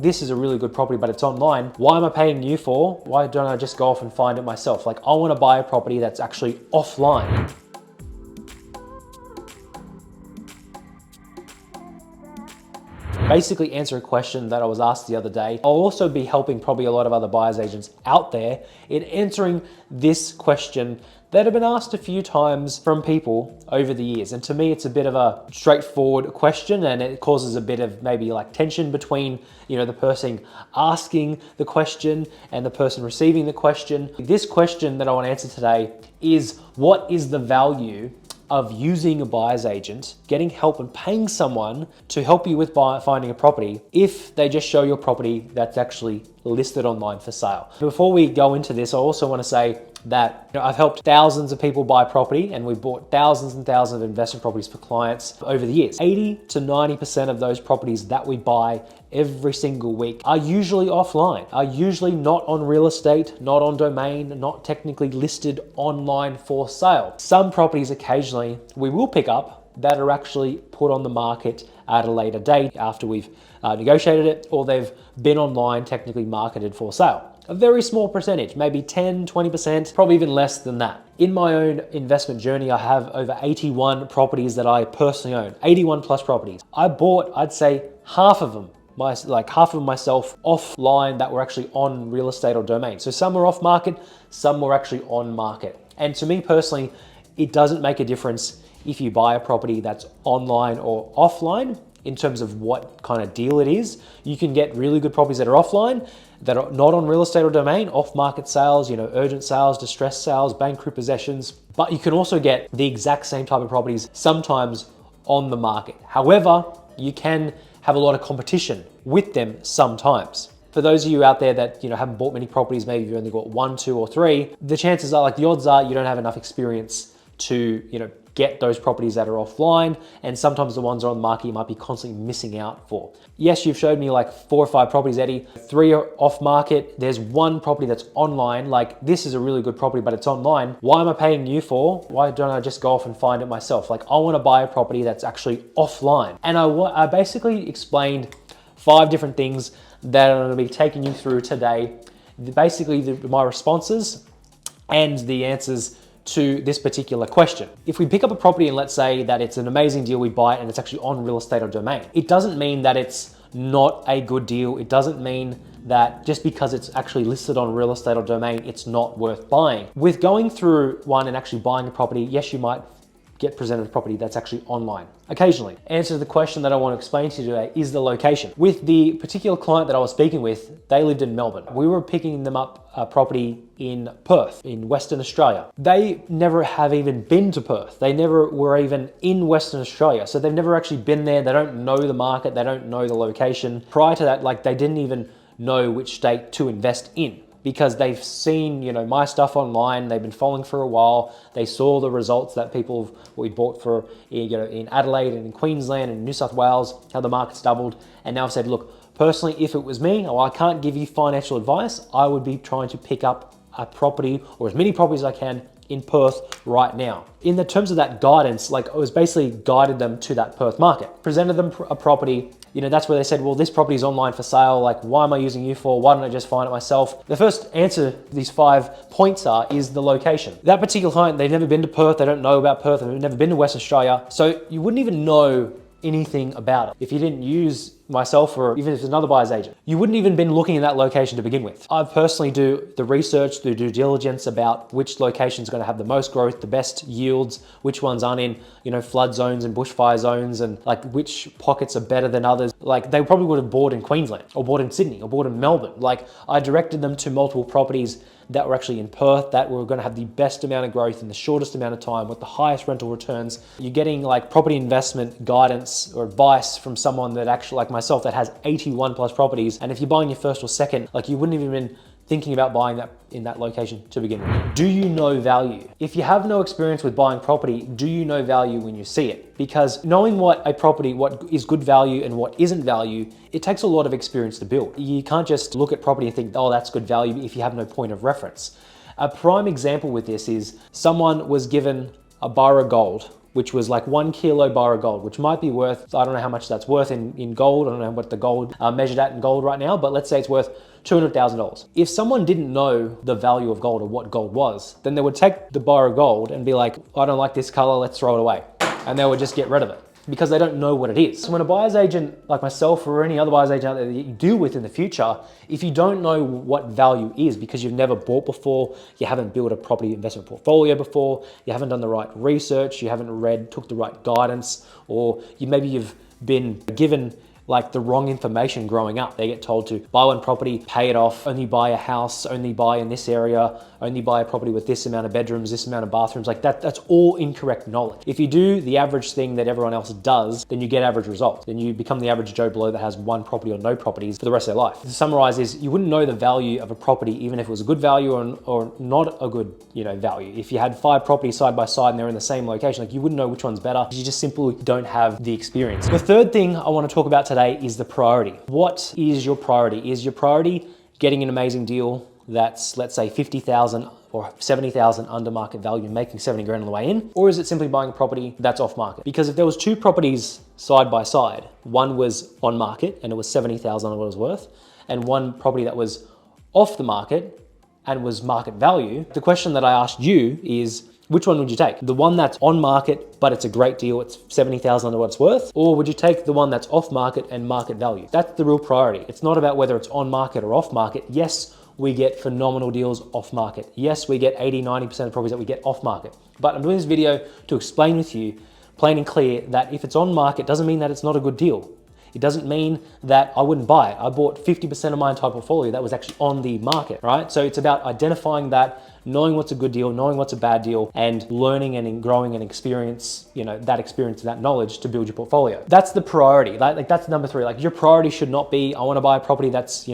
this is a really good property, but it's online. Why am I paying you for? Why don't I just go off and find it myself? Like, I want to buy a property that's actually offline. Basically answer a question that I was asked the other day. I'll also be helping probably a lot of other buyer's agents out there in answering this question that have been asked a few times from people over the years. And to me, it's a bit of a straightforward question, and it causes a bit of maybe like tension between, the person asking the question and the person receiving the question. This question that I want to answer today is, what is the value of using a buyer's agent, getting help and paying someone to help you with finding a property if they just show your property that's actually listed online for sale? Before we go into this, I also want to say that I've helped thousands of people buy property, and we've bought thousands and thousands of investment properties for clients over the years. 80 to 90% of those properties that we buy every single week are usually offline, are usually not on real estate, not on domain, not technically listed online for sale. Some properties occasionally we will pick up that are actually put on the market at a later date after we've negotiated it, or they've been online technically marketed for sale. A very small percentage, maybe 10, 20%, probably even less than that. In my own investment journey, I have over 81 properties that I personally own, 81 plus properties. I bought, I'd say, half of them myself offline that were actually on real estate or domain. So some were off market, some were actually on market. And to me personally, it doesn't make a difference if you buy a property that's online or offline in terms of what kind of deal it is. You can get really good properties that are offline, that are not on real estate or domain, off-market sales, urgent sales, distressed sales, bank repossessions. But you can also get the exact same type of properties sometimes on the market. However, you can have a lot of competition with them sometimes. For those of you out there that haven't bought many properties, maybe you've only got 1, 2, or 3, the chances are, the odds are, you don't have enough experience to get those properties that are offline, and sometimes the ones that are on the market you might be constantly missing out for. Yes, you've showed me like 4 or 5 properties, Eddie. 3 are off market. There's 1 property that's online. Like, this is a really good property, but it's online. Why am I paying you for? Why don't I just go off and find it myself? Like, I want to buy a property that's actually offline. And I basically explained 5 different things that I'm going to be taking you through today. Basically, my responses and the answers to this particular question. If we pick up a property and let's say that it's an amazing deal, we buy it and it's actually on real estate or domain, it doesn't mean that it's not a good deal. It doesn't mean that just because it's actually listed on real estate or domain, it's not worth buying. With going through one and actually buying a property, yes, you might get presented a property that's actually online occasionally. Answer to the question that I want to explain to you today is the location. With the particular client that I was speaking with, they lived in Melbourne. We were picking them up a property in Perth, in Western Australia. They never have even been to Perth. They never were even in Western Australia. So they've never actually been there. They don't know the market. They don't know the location. Prior to that, they didn't even know which state to invest in, because they've seen, my stuff online. They've been following for a while. They saw the results that we bought for, in Adelaide and in Queensland and New South Wales, how the market's doubled. And now I've said, look, personally, if it was me, I can't give you financial advice. I would be trying to pick up a property, or as many properties as I can, in Perth right now. In the terms of that guidance, I was basically guided them to that Perth market, presented them a property. That's where they said, well, this property is online for sale. Like, why am I using you for? Why don't I just find it myself? The first answer to these 5 points is the location. That particular client, they've never been to Perth. They don't know about Perth. They've never been to Western Australia. So you wouldn't even know anything about it if you didn't use myself, or even if it's another buyer's agent. You wouldn't even been looking at that location to begin with. I personally do the research, the due diligence about which location is going to have the most growth, the best yields, which ones aren't in, flood zones and bushfire zones, and which pockets are better than others. They probably would have bought in Queensland, or bought in Sydney, or bought in Melbourne. I directed them to multiple properties that were actually in Perth that were going to have the best amount of growth in the shortest amount of time with the highest rental returns. You're getting property investment guidance or advice from someone that actually, like myself, that has 81 plus properties. And if you're buying your first or second, you wouldn't even been thinking about buying that in that location to begin with. Do you know value? If you have no experience with buying property, do you know value when you see it? Because knowing what is good value and what isn't value, it takes a lot of experience to build. You can't just look at property and think, oh, that's good value, if you have no point of reference. A prime example with this is someone was given a bar of gold which was like 1 kilo bar of gold, which might be worth, I don't know how much that's worth in gold. I don't know what the gold measured at in gold right now, but let's say it's worth $200,000. If someone didn't know the value of gold or what gold was, then they would take the bar of gold and be like, I don't like this color, let's throw it away. And they would just get rid of it because they don't know what it is. So when a buyer's agent like myself or any other buyer's agent out there that you deal with in the future, if you don't know what value is because you've never bought before, you haven't built a property investment portfolio before, you haven't done the right research, you haven't took the right guidance, or maybe you've been given like the wrong information growing up. They get told to buy one property, pay it off, only buy a house, only buy in this area, only buy a property with this amount of bedrooms, this amount of bathrooms. Like that's all incorrect knowledge. If you do the average thing that everyone else does, then you get average results. Then you become the average Joe Blow that has one property or no properties for the rest of their life. To summarize is you wouldn't know the value of a property even if it was a good value or not a good value. If you had 5 properties side by side and they're in the same location, like you wouldn't know which one's better. You just simply don't have the experience. The third thing I want to talk about today is the priority. What is your priority? Is your priority getting an amazing deal that's, let's say, 50,000 or 70,000 under market value and making 70 grand on the way in? Or is it simply buying a property that's off market? Because if there was 2 properties side by side, one was on market and it was 70,000 on what it was worth, and one property that was off the market and was market value, the question that I asked you is, which one would you take? The one that's on market, but it's a great deal, it's 70,000 under what it's worth, or would you take the one that's off market and market value? That's the real priority. It's not about whether it's on market or off market. Yes, we get phenomenal deals off market. Yes, we get 80, 90% of properties that we get off market. But I'm doing this video to explain with you, plain and clear, that if it's on market, doesn't mean that it's not a good deal. It doesn't mean that I wouldn't buy it. I bought 50% of my entire portfolio that was actually on the market, right? So it's about identifying that, knowing what's a good deal, knowing what's a bad deal, and learning and growing and experience, that experience, that knowledge to build your portfolio. That's the priority. Like that's number 3. Like your priority should not be, I want to buy a property that's,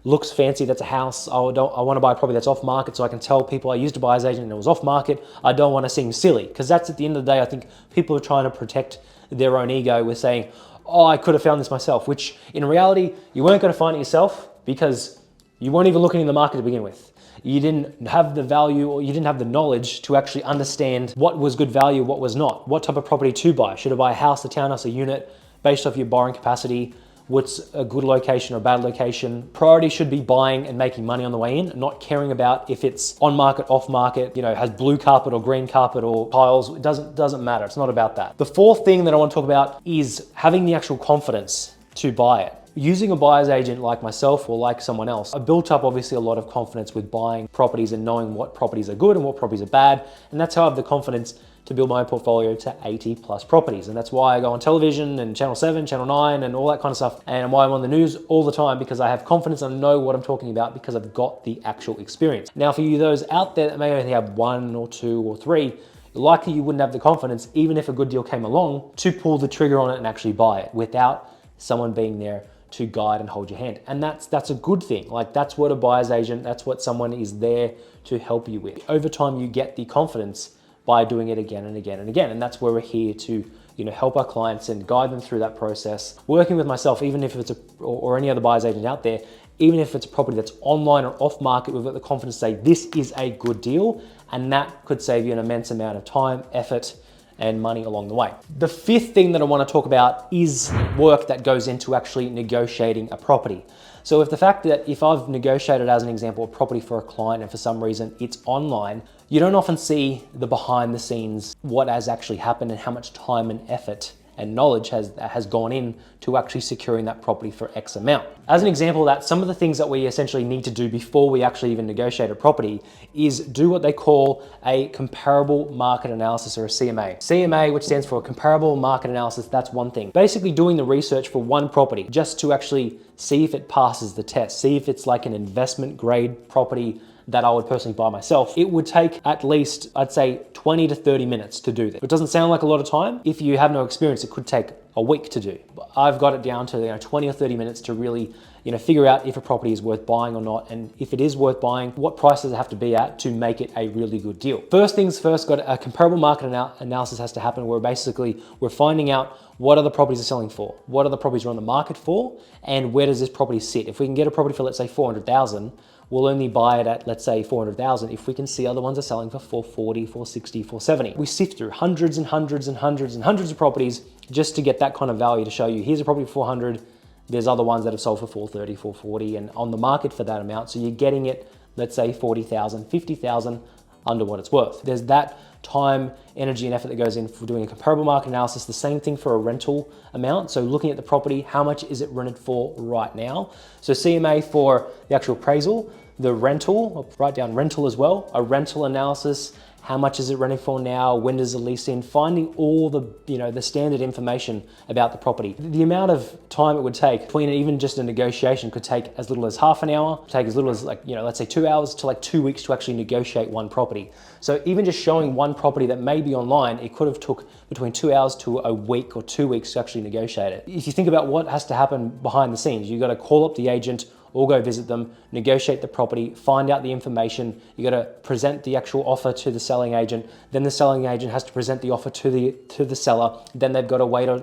looks fancy, that's a house. I want to buy a property that's off market so I can tell people I used a buyer's agent and it was off market. I don't want to seem silly, because that's at the end of the day, I think people are trying to protect their own ego with saying, oh, I could have found this myself, which in reality, you weren't going to find it yourself because you weren't even looking in the market to begin with. You didn't have the value, or you didn't have the knowledge to actually understand what was good value, what was not, what type of property to buy. Should I buy a house, a townhouse, a unit, based off your borrowing capacity? What's a good location or a bad location? Priority should be buying and making money on the way in, not caring about if it's on market, off market, has blue carpet or green carpet or tiles. It doesn't matter. It's not about that. The 4th thing that I want to talk about is having the actual confidence to buy it. Using a buyer's agent like myself or like someone else, I built up obviously a lot of confidence with buying properties and knowing what properties are good and what properties are bad. And that's how I have the confidence to build my portfolio to 80 plus properties. And that's why I go on television and Channel 7, Channel 9 and all that kind of stuff. And why I'm on the news all the time, because I have confidence and I know what I'm talking about because I've got the actual experience. Now for you, those out there that may only have 1 or 2 or 3, likely you wouldn't have the confidence, even if a good deal came along, to pull the trigger on it and actually buy it without someone being there to guide and hold your hand. And that's a good thing. Like that's what a buyer's agent, that's what someone is there to help you with. Over time, you get the confidence by doing it again and again and again. And that's where we're here to help our clients and guide them through that process. Working with myself, even if it's or any other buyer's agent out there, even if it's a property that's online or off market, we've got the confidence to say this is a good deal, and that could save you an immense amount of time, effort, and money along the way. The 5th thing that I want to talk about is work that goes into actually negotiating a property. So if the fact that if I've negotiated, as an example, a property for a client and for some reason it's online, you don't often see the behind the scenes, what has actually happened and how much time and effort and knowledge has gone in to actually securing that property for X amount. As an example of that, some of the things that we essentially need to do before we actually even negotiate a property is do what they call a comparable market analysis, or a CMA. CMA, which stands for comparable market analysis, that's one thing. Basically doing the research for one property just to actually see if it passes the test, see if it's like an investment grade property that I would personally buy myself. It would take at least, I'd say, 20 to 30 minutes to do this. It doesn't sound like a lot of time. If you have no experience, it could take a week to do. But I've got it down to 20 or 30 minutes to really figure out if a property is worth buying or not, and if it is worth buying, what price does it have to be at to make it a really good deal. First things first, got a comparable market analysis has to happen, where basically we're finding out what other properties are selling for, what other properties are on the market for, and where does this property sit. If we can get a property for, let's say, 400,000, we'll only buy it at, let's say, 400,000 if we can see other ones are selling for 440, 460, 470. We sift through hundreds and hundreds and hundreds and hundreds of properties just to get that kind of value to show you, here's a property for 400, there's other ones that have sold for 430, 440 and on the market for that amount. So you're getting it, let's say 40,000, 50,000 under what it's worth. There's that time, energy and effort that goes in for doing a comparable market analysis. The same thing for a rental amount. So looking at the property, how much is it rented for right now? So CMA for the actual appraisal, the rental, I'll write down rental as well, a rental analysis, how much is it renting for now? When does the lease end? Finding all the, the standard information about the property. The amount of time it would take between even just a negotiation could take as little as half an hour, take as little as let's say 2 hours to like 2 weeks to actually negotiate one property. So even just showing one property that may be online, it could have took between 2 hours to a week or 2 weeks to actually negotiate it. If you think about what has to happen behind the scenes, you got to call up the agent or go visit them, negotiate the property, find out the information. You got to present the actual offer to the selling agent. Then the selling agent has to present the offer to the seller. Then they've got to wait a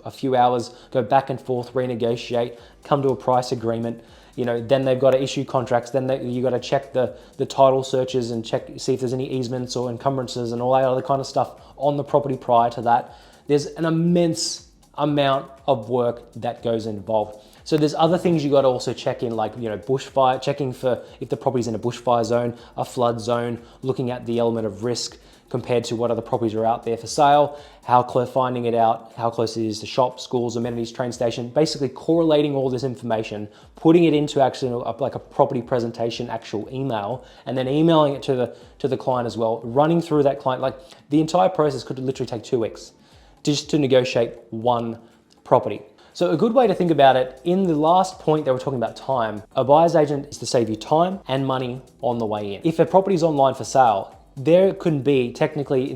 few hours, go back and forth, renegotiate, come to a price agreement. Then they've got to issue contracts. Then you got to check the title searches and see if there's any easements or encumbrances and all that other kind of stuff on the property prior to that. There's an immense amount of work that goes involved. So there's other things you got to also check in, like bushfire, checking for if the property's in a bushfire zone, a flood zone, looking at the element of risk compared to what other properties are out there for sale, how close, finding it out, how close it is to shops, schools, amenities, train station, basically correlating all this information, putting it into actually like a property presentation, actual email, and then emailing it to the client as well, running through that client. Like the entire process could literally take 2 weeks just to negotiate one property. So a good way to think about it, in the last point that we're talking about time, a buyer's agent is to save you time and money on the way in. If a property is online for sale, there could be technically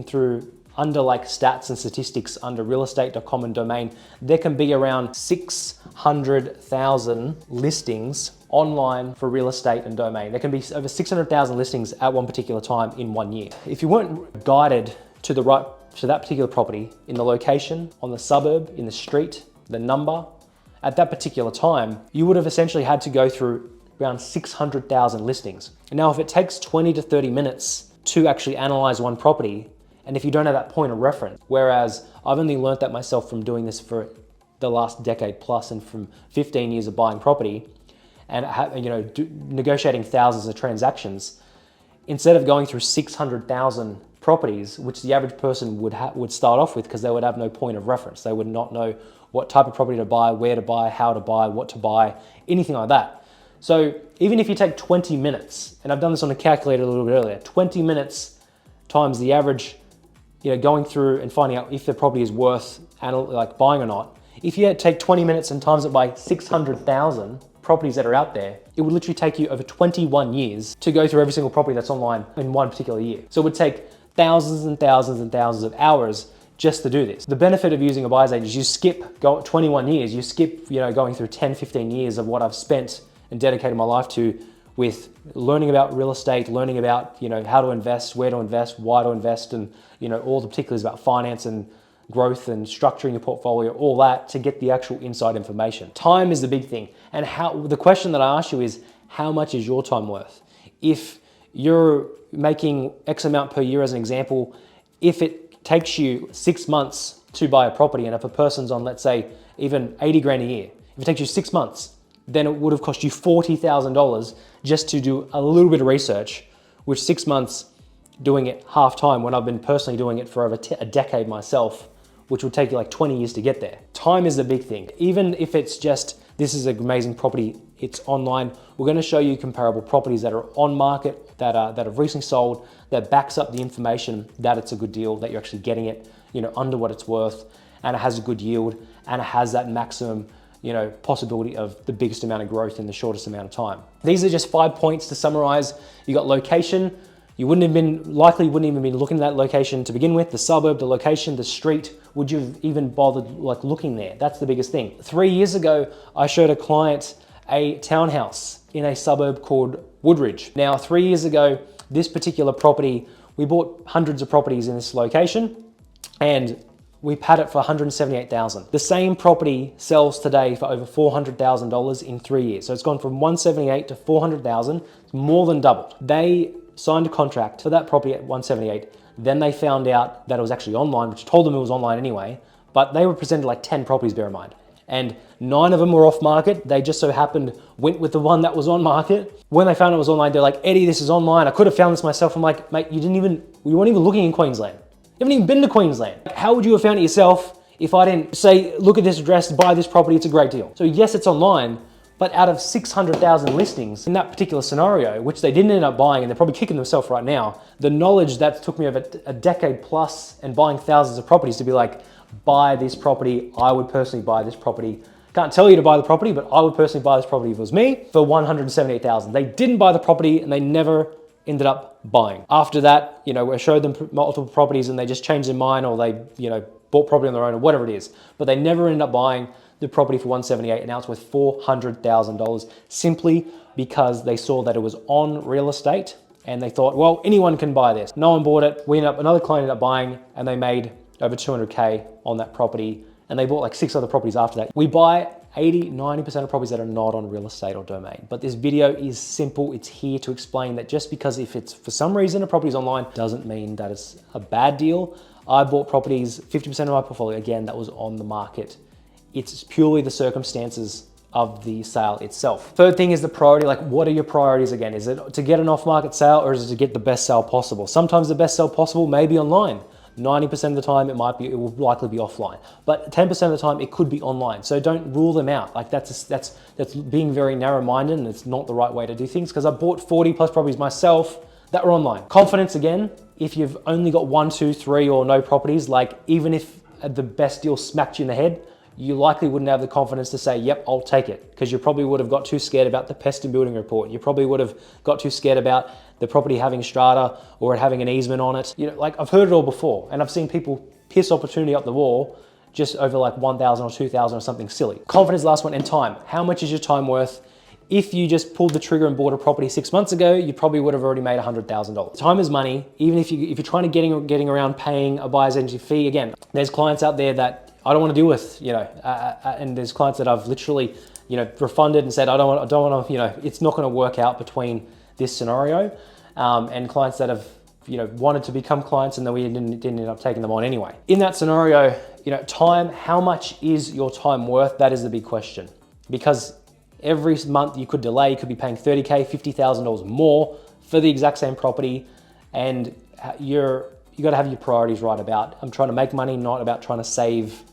under like stats and statistics under realestate.com and domain, there can be around 600,000 listings online for real estate and domain. There can be over 600,000 listings at one particular time in 1 year. If you weren't guided to that particular property in the location, on the suburb, in the street, the number, at that particular time, you would have essentially had to go through around 600,000 listings. And now if it takes 20 to 30 minutes to actually analyze one property, and if you don't have that point of reference, whereas I've only learned that myself from doing this for the last decade plus and from 15 years of buying property and negotiating thousands of transactions, instead of going through 600,000 properties, which the average person would start off with because they would have no point of reference. They would not know what type of property to buy, where to buy, how to buy, what to buy, anything like that. So even if you take 20 minutes, and I've done this on a calculator a little bit earlier, 20 minutes times the average, going through and finding out if the property is worth like buying or not. If you take 20 minutes and times it by 600,000 properties that are out there, it would literally take you over 21 years to go through every single property that's online in one particular year. So it would take thousands and thousands and thousands of hours just to do this. The benefit of using a buyer's agent is you skip 21 years, you skip going through 10, 15 years of what I've spent and dedicated my life to with learning about real estate, learning about how to invest, where to invest, why to invest, and all the particulars about finance and growth and structuring your portfolio, all that to get the actual inside information. Time is the big thing. And the question that I ask you is, how much is your time worth? If you're making X amount per year as an example, if it takes you 6 months to buy a property, and if a person's on, let's say, even 80 grand a year, if it takes you 6 months, then it would have cost you $40,000 just to do a little bit of research, which 6 months doing it half time when I've been personally doing it for over a decade myself, which would take you like 20 years to get there. Time is the big thing. Even if it's just, this is an amazing property, it's online, we're gonna show you comparable properties that are on market, that have recently sold, that backs up the information that it's a good deal, that you're actually getting it under what it's worth, and it has a good yield, and it has that maximum possibility of the biggest amount of growth in the shortest amount of time. These are just 5 points to summarize. You got location. You wouldn't even been looking at that location to begin with, the suburb, the location, the street. Would you have even bothered like looking there? That's the biggest thing. 3 years ago, I showed a client a townhouse in a suburb called Woodridge. Now, 3 years ago, this particular property, we bought hundreds of properties in this location, and we had it for 178,000. The same property sells today for over $400,000 in 3 years. So it's gone from 178 to 400,000, it's more than doubled. They signed a contract for that property at 178. Then they found out that it was actually online, which told them it was online anyway, but they were presented like 10 properties, bear in mind. And 9 of them were off market. They just so happened went with the one that was on market. When they found it was online, they're like, Eddie, this is online. I could have found this myself. I'm like, mate, you weren't even looking in Queensland. You haven't even been to Queensland. How would you have found it yourself if I didn't say, look at this address, buy this property, it's a great deal. So yes, it's online, but out of 600,000 listings in that particular scenario, which they didn't end up buying, and they're probably kicking themselves right now, the knowledge that took me over a decade plus and buying thousands of properties to be like, buy this property, I would personally buy this property. Can't tell you to buy the property, but I would personally buy this property if it was me for 178,000. They didn't buy the property and they never ended up buying. After that, I showed them multiple properties and they just changed their mind, or they, bought property on their own or whatever it is, but they never ended up buying the property for 178 and now it's worth $400,000 simply because they saw that it was on real estate and they thought, well, anyone can buy this. No one bought it. Another client ended up buying and they made over 200K on that property, and they bought like 6 other properties after that. We buy 80-90% of properties that are not on real estate or domain. But this video is simple. It's here to explain that just because if it's for some reason a property is online doesn't mean that it's a bad deal. I bought properties, 50% of my portfolio, again, that was on the market. It's purely the circumstances of the sale itself. Third thing is the priority. Like, what are your priorities again? Is it to get an off-market sale or is it to get the best sale possible? Sometimes the best sale possible may be online. 90% of the time it will likely be offline, but 10% of the time it could be online. So don't rule them out. Like that's being very narrow-minded, and it's not the right way to do things, because I bought 40 plus properties myself that were online. Confidence again, if you've only got 1, 2, 3 or no properties, like even if the best deal smacked you in the head, you likely wouldn't have the confidence to say, yep, I'll take it, because you probably would have got too scared about the pest and building report. You probably would have got too scared about the property having strata or it having an easement on it. Like I've heard it all before, and I've seen people piss opportunity up the wall just over like 1,000 or 2,000 or something silly. Confidence, last one, and time. How much is your time worth? If you just pulled the trigger and bought a property 6 months ago, you probably would have already made $100,000. Time is money. Even if you're trying to getting around paying a buyer's agency fee, again, there's clients out there that I don't want to deal with, and there's clients that I've literally, refunded and said, I don't want to, it's not going to work out between this scenario, and clients that have, wanted to become clients and then we didn't end up taking them on anyway. In that scenario, time, how much is your time worth? That is the big question, because every month you could delay, you could be paying $30K, $50,000 more for the exact same property, and you got to have your priorities right about, I'm trying to make money, not about trying to save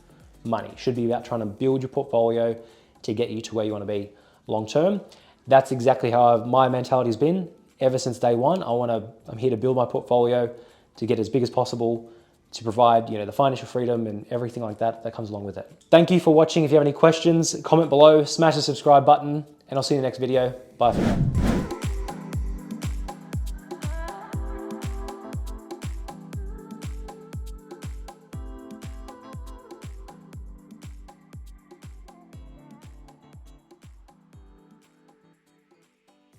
money. It should be about trying to build your portfolio to get you to where you want to be long term. That's exactly how my mentality has been ever since day one. I'm here to build my portfolio to get as big as possible, to provide, the financial freedom and everything like that comes along with it. Thank you for watching. If you have any questions, comment below, smash the subscribe button, and I'll see you in the next video. Bye for now.